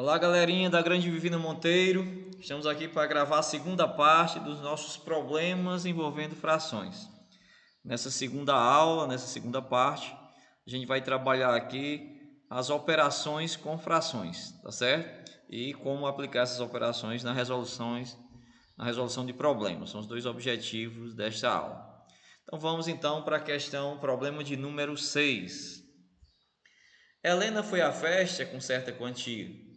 Olá, galerinha da Grande Divina Monteiro. Estamos aqui para gravar a segunda parte dos nossos problemas envolvendo frações. Nessa segunda aula, nessa segunda parte, a gente vai trabalhar aqui as operações com frações, tá certo? E como aplicar essas operações na resolução de problemas. São os dois objetivos desta aula. Então vamos então para a questão, problema de número 6. Helena foi à festa com certa quantia.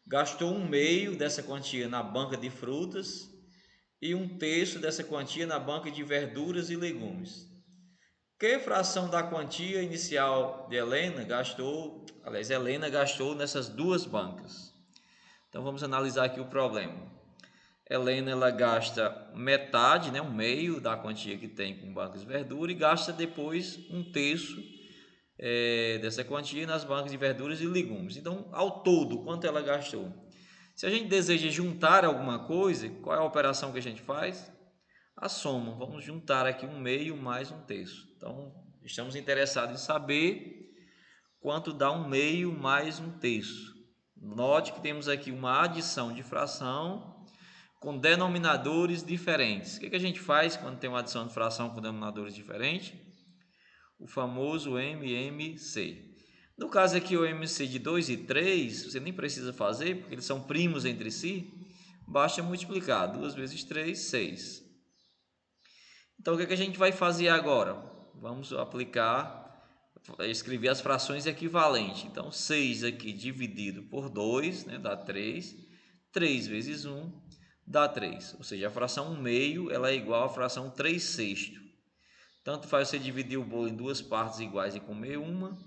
Gastou um meio dessa quantia na banca de frutas e um terço dessa quantia na banca de verduras e legumes. Que fração da quantia inicial de Helena gastou nessas duas bancas? Então vamos analisar aqui o problema. Helena ela gasta metade, um meio da quantia que tem com bancas de verdura e gasta depois um terço dessa quantia nas bancas de verduras e legumes. Então, ao todo, quanto ela gastou? Se a gente deseja juntar alguma coisa, qual é a operação que a gente faz? A soma. Vamos juntar aqui um meio mais um terço. Então, estamos interessados em saber quanto dá um meio mais um terço. Note que temos aqui uma adição de fração com denominadores diferentes. O que a gente faz quando tem uma adição de fração com denominadores diferentes? O famoso MMC. No caso aqui, o MC de 2 e 3, você nem precisa fazer, porque eles são primos entre si. Basta multiplicar. 2 vezes 3, 6. Então, o que a gente vai fazer agora? Vamos escrever as frações equivalentes. Então, 6 aqui dividido por 2, dá 3. 3 vezes 1 dá 3. Ou seja, a fração 1 meio ela é igual à fração 3 sexto. Tanto faz você dividir o bolo em duas partes iguais e comer uma,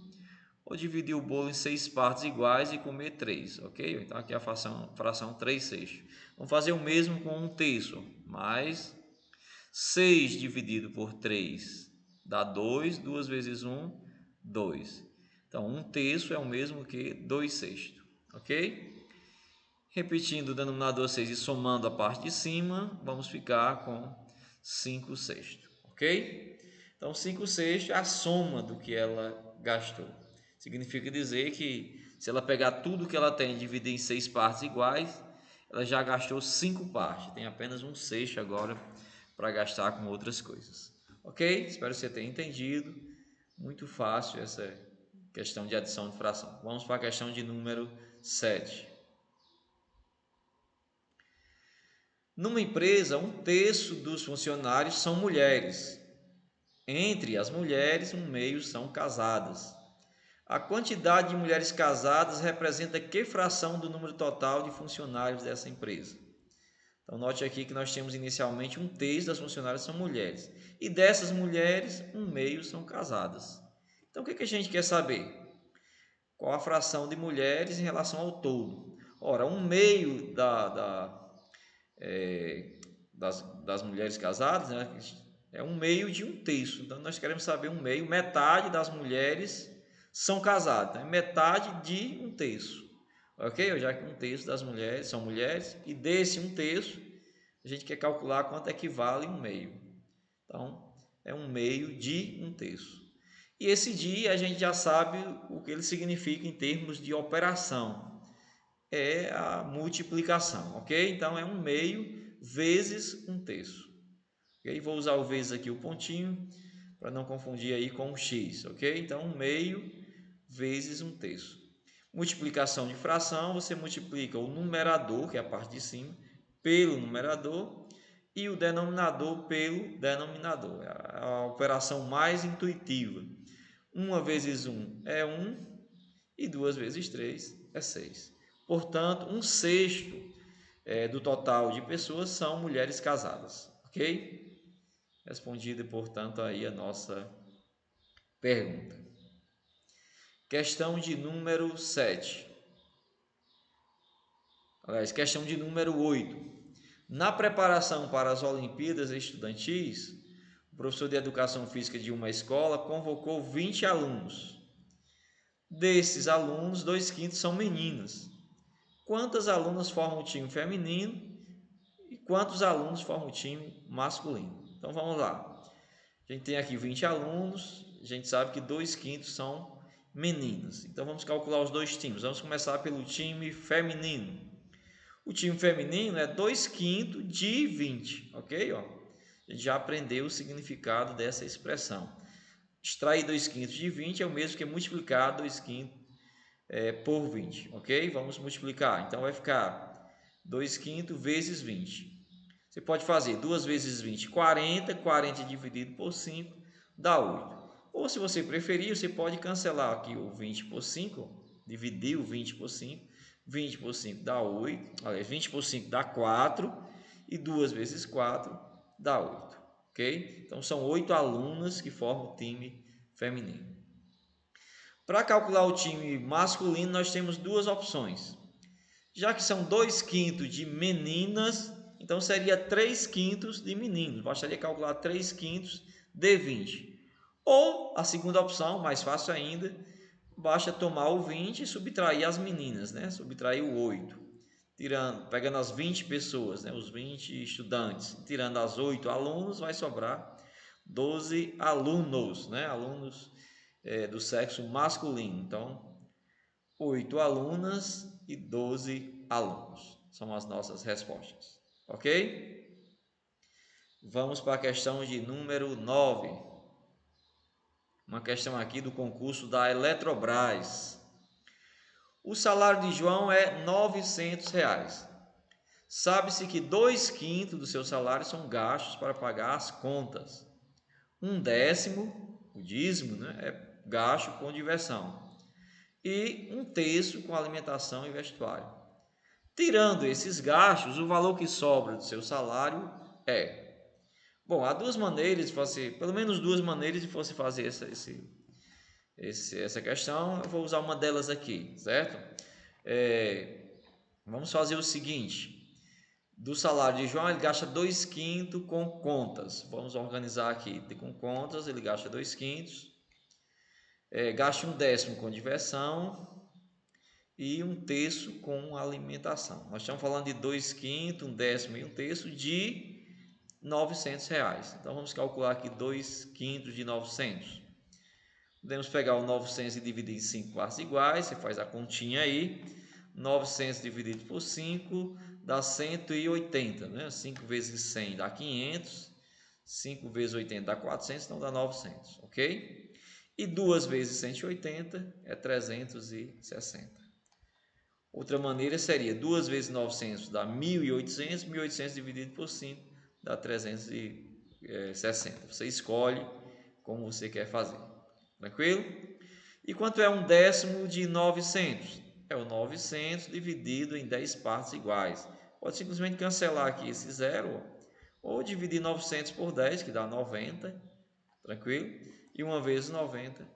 ou dividir o bolo em 6 partes iguais e comer 3, ok? Então aqui é a fração 3 sextos. Vamos fazer o mesmo com um terço, mais 6 dividido por 3 dá 2, 2 vezes 1, 2. Então um terço é o mesmo que 2 sextos, ok? Repetindo o denominador 6 e somando a parte de cima, vamos ficar com 5 sextos, ok? Então 5 sextos é a soma do que ela gastou. Significa dizer que se ela pegar tudo que ela tem e dividir em 6 partes iguais, ela já gastou 5 partes. Tem apenas um sexto agora para gastar com outras coisas. Ok? Espero que você tenha entendido. Muito fácil essa questão de adição de fração. Vamos para a questão de número 7. Numa empresa, um terço dos funcionários são mulheres. Entre as mulheres, um meio são casadas. A quantidade de mulheres casadas representa que fração do número total de funcionários dessa empresa? Então, note aqui que nós temos inicialmente um terço das funcionárias são mulheres. E dessas mulheres, um meio são casadas. Então, o que a gente quer saber? Qual a fração de mulheres em relação ao todo? Ora, um meio das mulheres casadas, é um meio de um terço. Então, nós queremos saber um meio, metade das mulheres são casadas, metade de um terço, ok? Já que um terço das mulheres são mulheres, e desse um terço, a gente quer calcular quanto equivale um meio. Então, é um meio de um terço. E esse dia a gente já sabe o que ele significa em termos de operação. É a multiplicação, ok? Então, é um meio vezes um terço. Okay? Vou usar o vezes aqui, o pontinho, para não confundir aí com o x, ok? Então, um meio vezes um terço. Multiplicação de fração, você multiplica o numerador, que é a parte de cima, pelo numerador e o denominador pelo denominador. É a operação mais intuitiva. 1 vezes 1 é 1 e 2 vezes 3 é 6. Portanto, um sexto do total de pessoas são mulheres casadas, ok? Respondida, portanto, aí a nossa pergunta. Questão de número 7. Aliás, questão de número 8. Na preparação para as Olimpíadas Estudantis, o professor de Educação Física de uma escola convocou 20 alunos. Desses alunos, 2/5 são meninas. Quantas alunas formam o time feminino e quantos alunos formam o time masculino? Então, vamos lá. A gente tem aqui 20 alunos, a gente sabe que 2/5 são meninas. Então vamos calcular os dois times. Vamos começar pelo time feminino. O time feminino é 2/5 de 20, ok? Ó, a gente já aprendeu o significado dessa expressão. Extrair 2/5 de 20 é o mesmo que multiplicar 2/5 por 20, ok? Vamos multiplicar. Então vai ficar 2/5 vezes 20. Você pode fazer 2 vezes 20, 40. 40 dividido por 5 dá 8. Ou se você preferir, você pode cancelar aqui o 20 por 5, dividir o 20 por 5. 20 por 5 dá 8, aliás, 20 por 5 dá 4, e 2 vezes 4 dá 8, ok? Então são 8 alunas que formam o time feminino. Para calcular o time masculino, nós temos duas opções. Já que são 2/5 de meninas, então seria 3/5 de meninos. Bastaria calcular 3/5 de 20. Ou a segunda opção, mais fácil ainda, basta tomar o 20 e subtrair as meninas, né? Subtrair o 8. Pegando as 20 pessoas, né? Os 20 estudantes, tirando as 8 alunos, vai sobrar 12 alunos, né? Alunos do sexo masculino. Então, 8 alunas e 12 alunos são as nossas respostas, ok? Vamos para a questão de número 9. Uma questão aqui do concurso da Eletrobras. O salário de João é R$ 900. Sabe-se que 2/5 do seu salário são gastos para pagar as contas. 1/10, o dízimo, né, é gasto com diversão. E 1/3 com alimentação e vestuário. Tirando esses gastos, o valor que sobra do seu salário é... Bom, há duas maneiras de fazer, pelo menos duas maneiras de você fazer essa questão. Eu vou usar uma delas aqui, certo? Vamos fazer o seguinte: do salário de João, ele gasta 2/5 com contas. Vamos organizar aqui. Com contas, ele gasta 2/5. Gasta 1/10 com diversão e 1/3 com alimentação. Nós estamos falando de 2/5, 1/10 e 1/3 de R$ 900. Então vamos calcular aqui 2/5 de 900. Podemos pegar o 900 e dividir em 5 partes iguais. Você faz a continha aí. 900 dividido por 5 dá 180, né? 5 vezes 100 dá 500. 5 vezes 80 dá 400, então dá 900, ok? E 2 vezes 180 é 360. Outra maneira seria 2 vezes 900 dá 1.800. 1.800 dividido por 5 dá 360. Você escolhe como você quer fazer. Tranquilo? E quanto é 1/10 de 900? É o 900 dividido em 10 partes iguais. Pode simplesmente cancelar aqui esse zero, ou dividir 900 por 10, que dá 90. Tranquilo? E 1 vezes 90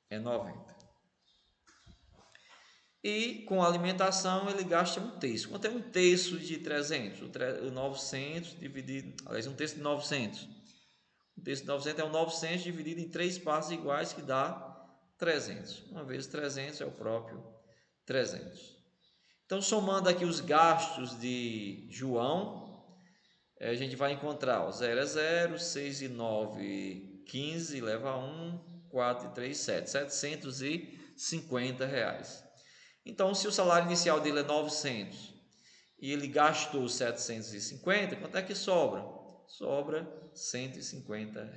é 90. E com alimentação ele gasta 1/3. Quanto é 1/3 de 300? O 900 dividido... Aliás, 1/3 de 900. 1/3 de 900 é o 900 dividido em 3 partes iguais, que dá 300. 1 vezes 300 é o próprio 300. Então, somando aqui os gastos de João, a gente vai encontrar, ó, 0 é 0, 6 e 9, 15, leva 1, 4 e 3, 7. R$ 750. Então, se o salário inicial dele é 900 e ele gastou 750, quanto é que sobra? Sobra R$ 150,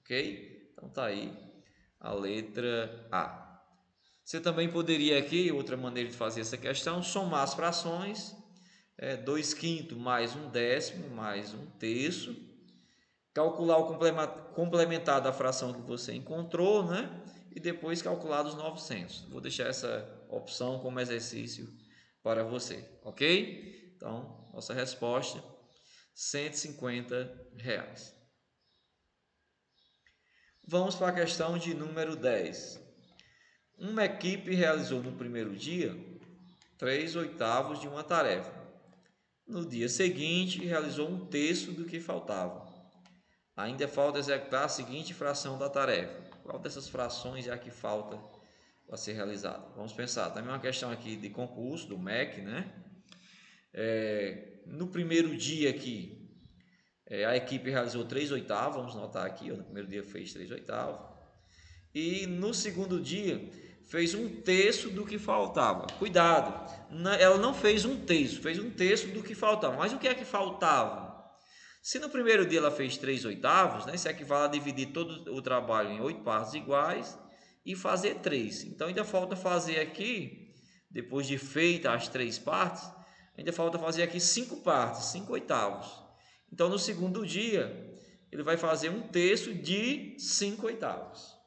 ok? Então tá aí a letra A. Você também poderia aqui, outra maneira de fazer essa questão, somar as frações, 2/5 mais 1/10 mais 1/3, calcular o complementar da fração que você encontrou, né? E depois calcular os 900. Vou deixar essa opção como exercício para você, ok? Então, nossa resposta, R$ 150. Vamos para a questão de número 10. Uma equipe realizou no primeiro dia 3/8 de uma tarefa. No dia seguinte, realizou 1/3 do que faltava. Ainda falta executar a seguinte fração da tarefa. Qual dessas frações é a que falta para ser realizada? Vamos pensar. Também uma questão aqui de concurso, do MEC, né? No primeiro dia aqui, a equipe realizou 3/8. Vamos notar aqui, no primeiro dia fez 3/8. e no segundo dia fez um terço do que faltava. Cuidado, ela não fez um terço, fez um terço do que faltava. Mas o que é que faltava? Se no primeiro dia ela fez 3/8, né, isso equivale a dividir todo o trabalho em 8 partes iguais e fazer 3. Então ainda falta fazer aqui, depois de feita as 3 partes, ainda falta fazer aqui 5 partes, 5/8. Então no segundo dia ele vai fazer um terço de 5/8.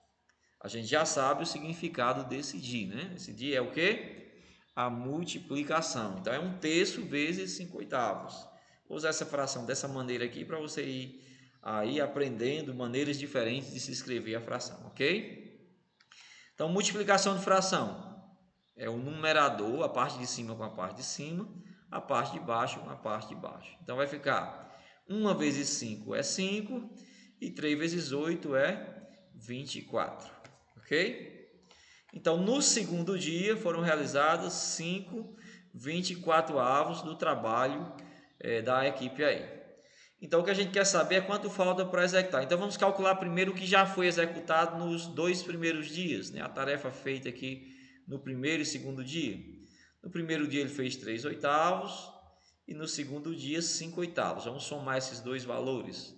A gente já sabe o significado desse di, né? Esse di é o quê? A multiplicação. Então é um terço vezes 5/8. Vou usar essa fração dessa maneira aqui para você ir aí aprendendo maneiras diferentes de se escrever a fração, ok? Então multiplicação de fração é o numerador, a parte de cima com a parte de cima, a parte de baixo com a parte de baixo. Então vai ficar 1 vezes 5 é 5 e 3 vezes 8 é 24. Ok? Então, no segundo dia foram realizadas 5/24 do trabalho da equipe aí. Então, o que a gente quer saber é quanto falta para executar. Então, vamos calcular primeiro o que já foi executado nos 2 primeiros dias, né? A tarefa feita aqui no primeiro e segundo dia. No primeiro dia ele fez 3/8 e no segundo dia 5/8. Vamos somar esses dois valores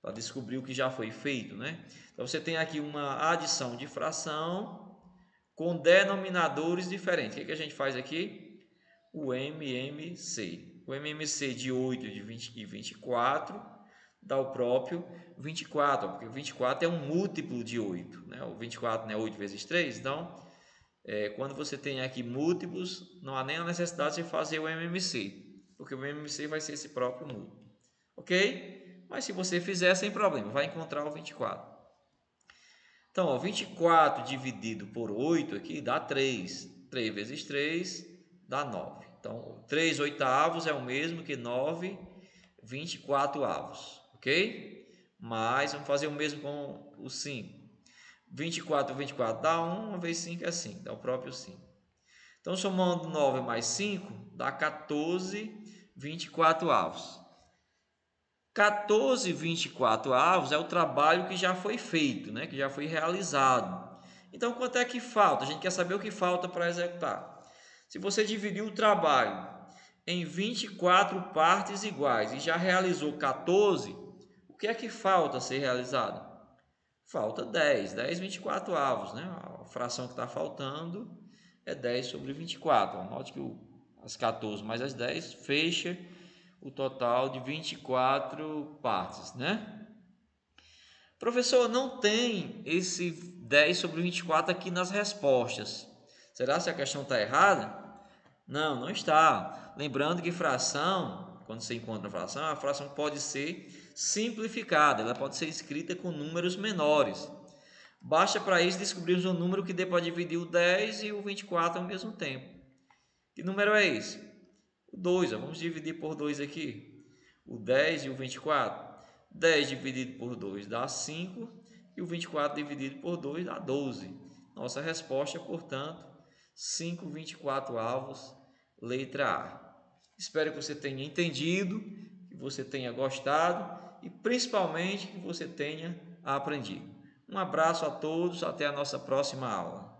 para descobrir o que já foi feito, né? Então você tem aqui uma adição de fração com denominadores diferentes. O que a gente faz aqui? O MMC. O MMC de 8 e 24 dá o próprio 24, porque 24 é um múltiplo de 8, né? O 24 não é 8 vezes 3, então quando você tem aqui múltiplos, não há nem a necessidade de fazer o MMC, porque o MMC vai ser esse próprio múltiplo, ok? Mas se você fizer, sem problema, vai encontrar o 24. Então, ó, 24 dividido por 8 aqui dá 3. 3 vezes 3 dá 9. Então, 3/8 é o mesmo que 9/24, ok? Mas vamos fazer o mesmo com o 5. 24 dá 1 vezes 5 é 5, dá o próprio 5. Então, somando 9 mais 5 dá 14/24. 14/24 é o trabalho que já foi feito, né? Que já foi realizado. Então, quanto é que falta? A gente quer saber o que falta para executar. Se você dividir o trabalho em 24 partes iguais e já realizou 14, o que é que falta ser realizado? Falta 10, 10/24, né? A fração que está faltando é 10/24. Note que as 14 mais as 10 fecha o total de 24 partes, né? Professor, não tem esse 10/24 aqui nas respostas. Será que a questão está errada? Não, não está. Lembrando que fração, quando você encontra fração, a fração pode ser simplificada, ela pode ser escrita com números menores. Basta para isso descobrirmos um número que dê para dividir o 10 e o 24 ao mesmo tempo. Que número é esse? O 2, vamos dividir por 2 aqui. O 10 e o 24. 10 dividido por 2 dá 5 e o 24 dividido por 2 dá 12. Nossa resposta, portanto, 5/24, letra A. Espero que você tenha entendido, que você tenha gostado e principalmente que você tenha aprendido. Um abraço a todos, até a nossa próxima aula.